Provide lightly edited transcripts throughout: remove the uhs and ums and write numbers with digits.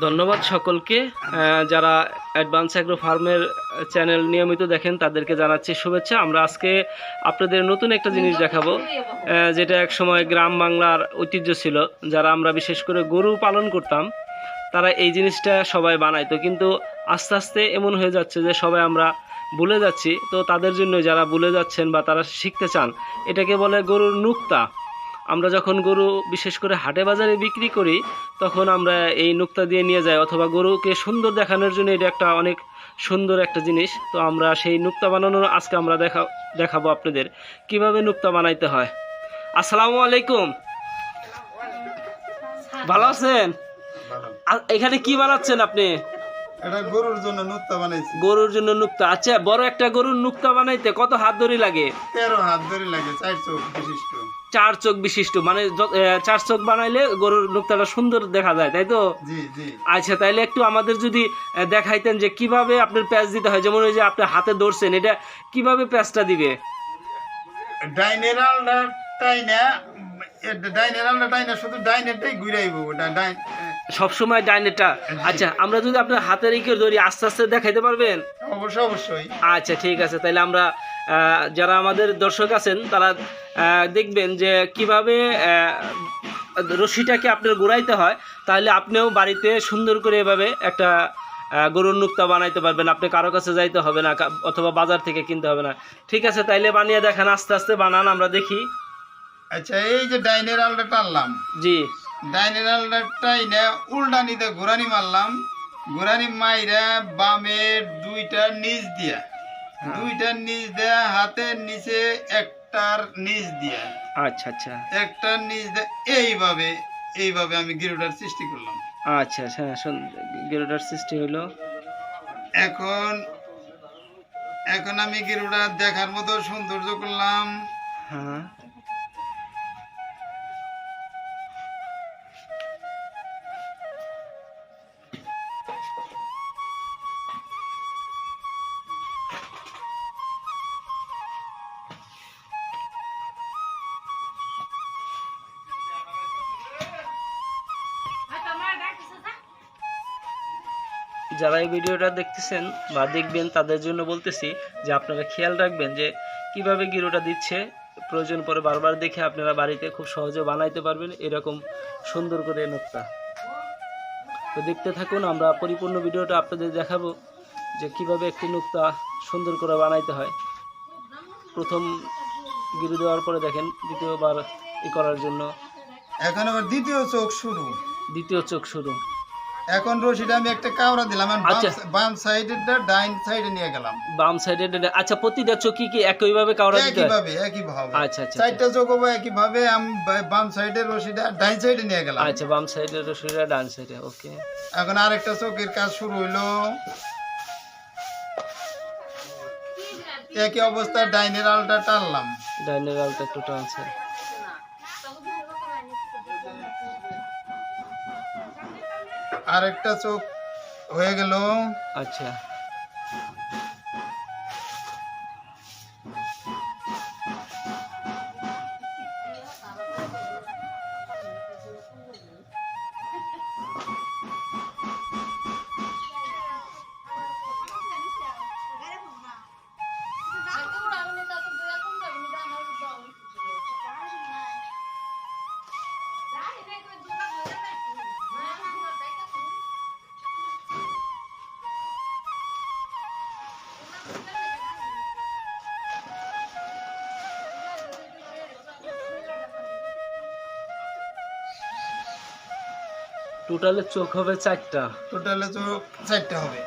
ধন্যবাদ সকলকে। যারা অ্যাডভান্স অ্যাগ্রো ফার্মের চ্যানেল নিয়মিত দেখেন তাদেরকে জানাচ্ছি শুভেচ্ছা। আমরা আজকে আপনাদের নতুন একটা জিনিস দেখাবো, যেটা এক সময় গ্রাম বাংলার ঐতিহ্য ছিল। যারা আমরা বিশেষ করে গরু পালন করতাম তারা এই জিনিসটা সবাই বানাইতো, কিন্তু আস্তে আস্তে এমন হয়ে যাচ্ছে যে সবাই আমরা ভুলে যাচ্ছি। তো তাদের জন্য যারা ভুলে যাচ্ছেন বা তারা শিখতে চান, এটাকে বলে গরুর নুক্তা। আমরা যখন গরু বিশেষ করে হাটে বাজারে বিক্রি করি তখন আমরা এই নুক্তা দিয়ে নিয়ে যাই, অথবা গরুকে সুন্দর দেখানোর জন্য এটা একটা অনেক সুন্দর একটা জিনিস। তো আমরা সেই নুক্তা বানানোর আজকে আমরা দেখাবো আপনাদের কিভাবে নুক্তা বানাইতে হয়। আসসালামু আলাইকুম, ভালো আছেন? এখানে কি বানাচ্ছেন আপনি? এটা গরুর জন্য নুক্তা বানাইছি। গরুর জন্য নুক্তা। আচ্ছা, বড় একটা গরুর নুক্তা বানাইতে কত হাত ধরে লাগে? 13 হাত ধরে লাগে, 4 চোখ বিশিষ্ট। 4 চোখ বিশিষ্ট, মানে 4 চোখ বানাইলে গরুর নুক্তাটা সুন্দর দেখা যায়, তাই তো? জি জি। আচ্ছা, তাইলে একটু আমাদের যদি দেখাইতেন যে কিভাবে আপনার প্যাচ দিতে হয়। যেমন ওই যে আপনি হাতে ধরছেন, এটা কিভাবে প্যাচটা দিবে? ডাইনের আলটা টাইনা শুধু ডাইনেরটাই ঘুরাইবো। ওটা সবসময় ডাইনেটা? আচ্ছা, আমরা যদি আপনার হাতে রেখে ধরি আস্তে আস্তে দেখাইতে পারবেন? অবশ্যই অবশ্যই। আচ্ছা ঠিক আছে, তাহলে আমরা যারা আমাদের দর্শক আছেন তারা দেখবেন যে কিভাবে রশিটাকে আপনার ঘুরাইতে হয়। তাহলে আপনিও বাড়িতে সুন্দর করে এভাবে একটা গরুর নুক্তা বানাইতে পারবেন। আপনি কারো কাছে যাইতে হবে না, অথবা বাজার থেকে কিনতে হবে না। ঠিক আছে, তাইলে বানিয়ে দেখান, আস্তে আস্তে বানান, আমরা দেখি। আচ্ছা, এই যে ডাইনের আলটা টানলাম। জি। ডাইনের আলটা টাইনা উল্টানিতে ঘুরানি মারলাম। ঘুরানি মাইরা বামের দুইটার নিচ দিয়া, হাতের নিচে একটার নিচ দিয়া, আচ্ছা আচ্ছা। একটার নিচ দিয়ে এইভাবে আমি গিরুটার সৃষ্টি করলাম। আচ্ছা আচ্ছা, গেরুটার সৃষ্টি হলো। এখন এখন আমি গিরুটা দেখার মতো সৌন্দর্য করলাম। হ্যাঁ। যারা এই ভিডিওটা দেখতেছেন বা দেখবেন তাদের জন্য বলতেছি যে আপনারা খেয়াল রাখবেন যে কিভাবে গিরোটা দিচ্ছে। প্রয়োজন পরে বারবার দেখে আপনারা বাড়িতে খুব সহজে বানাইতে পারবেন এরকম সুন্দর করে নুক্তা। তো দেখতে থাকুন, আমরা পরিপূর্ণ ভিডিওটা আপনাদের দেখাবো যে কিভাবে একটি নুক্তা সুন্দর করে বানাইতে হয়। প্রথম গিরো দেওয়ার পরে দেখেন দ্বিতীয়বার করার জন্য এখন আবার দ্বিতীয় চোখ শুরু। দ্বিতীয় চোখ শুরু। এখন রশিটা আমি একটা কাওড়া দিলাম, আচ্ছা। বাম সাইডেরটা ডাইন সাইডে নিয়ে গেলাম। বাম সাইডে। আচ্ছা, প্রতিটা চোখই কি একইভাবে কাওড়া দিতে হয়? একইভাবে। আচ্ছা আচ্ছা। চারটা চোখ হবে একইভাবে। আমি বাম সাইডের রশিটা ডাইন সাইডে নিয়ে গেলাম। আচ্ছা, বাম সাইডের রশিটা ডান সাইডে। ওকে। এখন আরেকটা চোখের কাজ শুরু হইলো। একই অবস্থায় ডাইনের আলটা টানলাম। ডাইনের আলটা একটু টানছে। আরেকটা চোখ হয়ে গেল। আচ্ছা। টোটালে চোখ হবে 4টা। টোটালে চোখ 4টা হবে।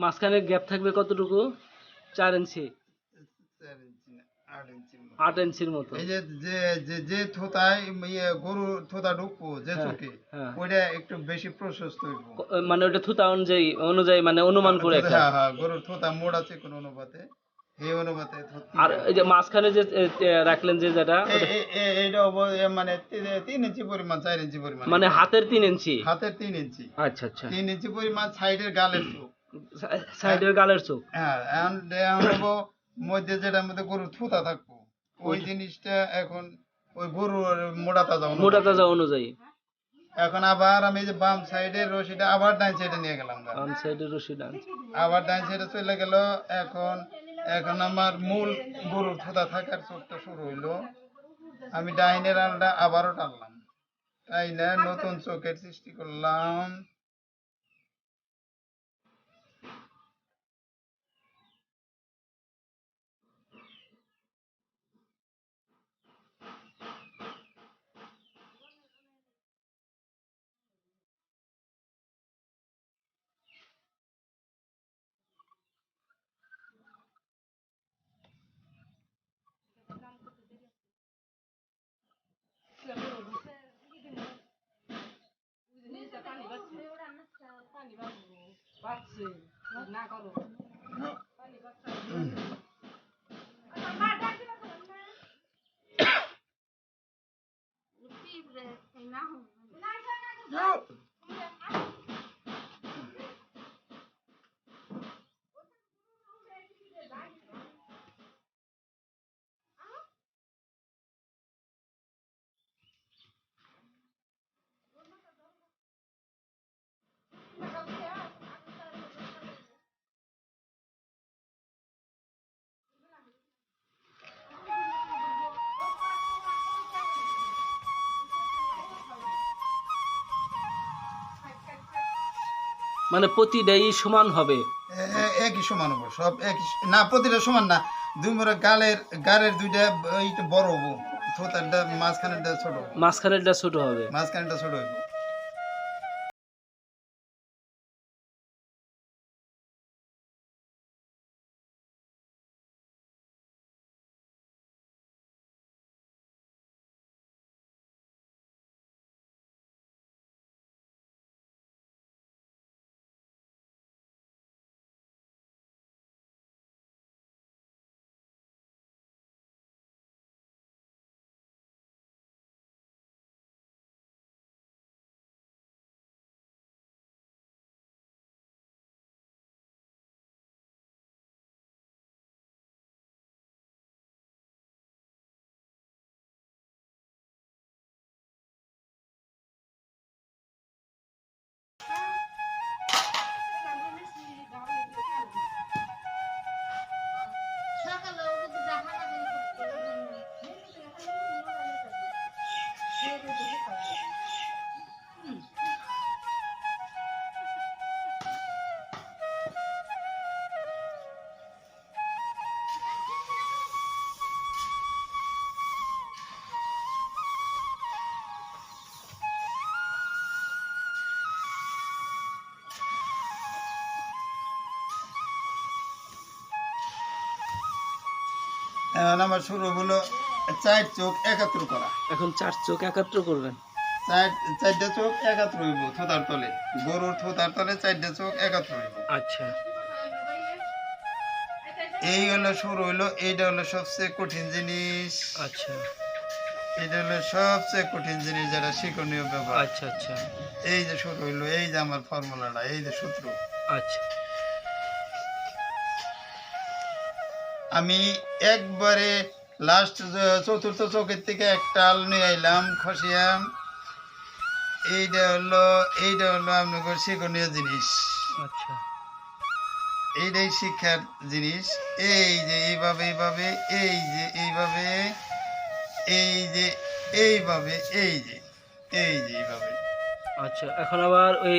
মাঝখানে গ্যাপ থাকবে কতটুকু? 4 ইঞ্চি। 4 ইঞ্চি না, 8 ইঞ্চির মতো। 8 ইঞ্চির মতো। এই যে যে যে যে থোতায় গরু থোতা ঢুকবো যে হ্যাঁ, চোখে, হ্যাঁ। ওইটা একটু বেশি প্রশস্ত হইব। মানে ওটা থুতা অনুযায়ী অনুযায়ী মানে অনুমান করে একটা। হ্যাঁ হ্যাঁ, গরুর থোতা মোড় আছে কোন অনুপাতে, এই অনুপাতে আর এই যে মাঝখানে যে রাখলেন যে যেটা ওটা এইটা মানে 3 ইঞ্চি পরিমাণ, 4 ইঞ্চি পরিমাণ, মানে হাতের 3 ইঞ্চি। হাতের 3 ইঞ্চি, আচ্ছা আচ্ছা। 3 ইঞ্চি পরিমাণ সাইডের গালের চোখ। সাইডের গালের চোখ। হ্যাঁ, এখন হবো মধ্যে যেটার মধ্যে গরুর থুতা থাকবো, ওই জিনিসটা এখন ওই গরুর মোটা তাজা অনুপাতে। মোটা তাজা অনুযায়ী। এখন আবার আমি এই যে বাম সাইডের রশিটা আবার ডান সাইডে নিয়ে গেলাম, বাম সাইডের রশি ডান। আবার ডান সাইডে চলে গেল। এখন এখন আমার মূল গরুর থুতা থাকার চোখটা শুরু হইলো। আমি ডাইনের আলটা আবারও টানলাম, তাই না নতুন চোখের সৃষ্টি করলাম। মানে প্রতিটাই সমান হবে। একই সমান হবো, সব একই না, প্রতিটা সমান না। দুই মোড়া গালের দুইটা এইটা বড় হবো, থোতারটা মাঝখানেরটা ছোট হবো, মাঝখানেরটা ছোট হবে। মাঝখানেরটা ছোট হইব। এখন আমার শুরু হলো 4 চোখ একাত্র করা। এখন 4 চোখ একাত্র করবেন। চারটা চোখ একাত্র হইব থোতার তলে, গরুর থোতার তলে 4টা চোখ একাত্র হইব। আচ্ছা। এই হলো শুরু হইলো, এইটা হলো সবচেয়ে কঠিন জিনিস। আচ্ছা এটা হলো সবচেয়ে কঠিন জিনিস, যেটা শিক্ষণীয় ব্যাপার। আচ্ছা আচ্ছা এই যে শুরু হইলো, এই যে আমার ফর্মুলাটা, এই যে সূত্র। আচ্ছা। আমি একবারে লাস্ট চতুর্থ চোখের থেকে একটা আল নিয়ে আইলাম খসিয়াম। এইটা হলো আপনার শিক্ষণীয় জিনিস, আচ্ছা এইটাই শিক্ষার জিনিস। এই যে এইভাবে এইভাবে, এই যে এইভাবে, এই যে এইভাবে, এই যে এইভাবে আচ্ছা। এখন আবার ওই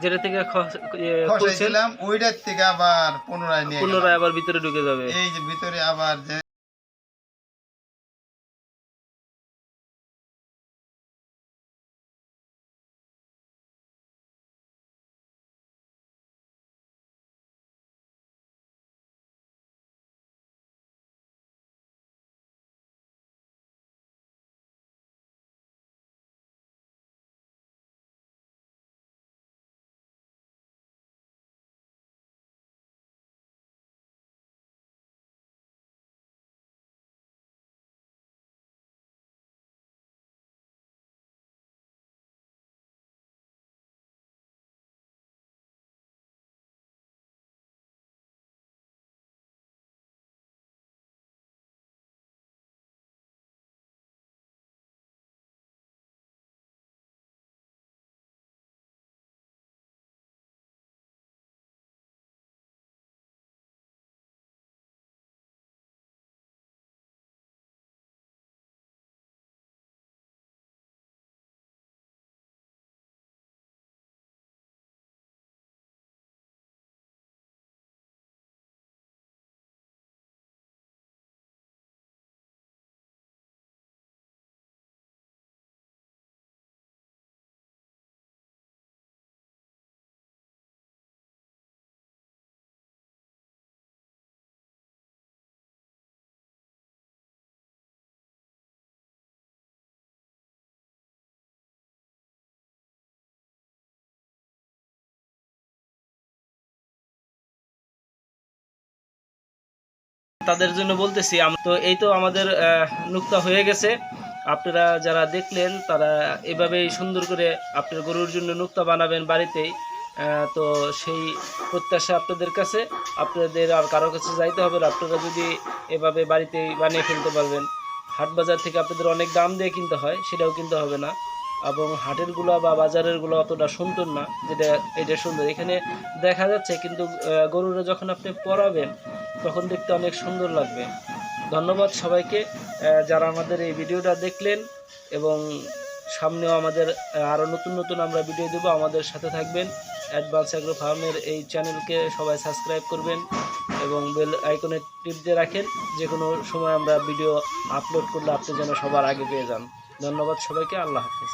যেটা থেকে খুলছেন খসাইছিলাম, ওইটার থেকে আবার পুনরায় নিয়ে গেলাম। পুনরায় আবার ভিতরে ঢুকে যাবে। এই যে ভিতরে আবার যে তাদের জন্য বলতেছি তো এই তো আমাদের নুক্তা হয়ে গেছে। আপনারা যারা দেখলেন তারা এভাবেই সুন্দর করে আপনার গরুর জন্য নুক্তা বানাবেন বাড়িতেই। তো সেই প্রত্যাশা আপনাদের কাছে, আপনাদের আর কারোর কাছে যাইতে হবে না। আপনারা যদি এভাবে বাড়িতেই বানিয়ে ফেলতে পারবেন, হাট বাজার থেকে আপনাদের অনেক দাম দিয়ে কিনতে হয়, সেটাও কিনতে হবে না। এবং হাটেরগুলো বা বাজারেরগুলো অতটা সুন্দর না, যেটা এটা সুন্দর। এখানে দেখা যাচ্ছে কিন্তু গরুরা যখন আপনি পরাবেন তখন দেখতে অনেক সুন্দর লাগবে। ধন্যবাদ সবাইকে যারা আমাদের এই ভিডিওটা দেখলেন, এবং সামনেও আমাদের আরও নতুন নতুন আমরা ভিডিও দেবো। আমাদের সাথে থাকবেন। অ্যাডভান্স অ্যাগ্রো ফার্মের এই চ্যানেলকে সবাই সাবস্ক্রাইব করবেন এবং বেল আইকনে টিপ দিয়ে রাখেন। যে কোনো সময় আমরা ভিডিও আপলোড করলে আপনি যেন সবার আগে পেয়ে যান। ধন্যবাদ সবাইকে। আল্লাহ হাফেজ।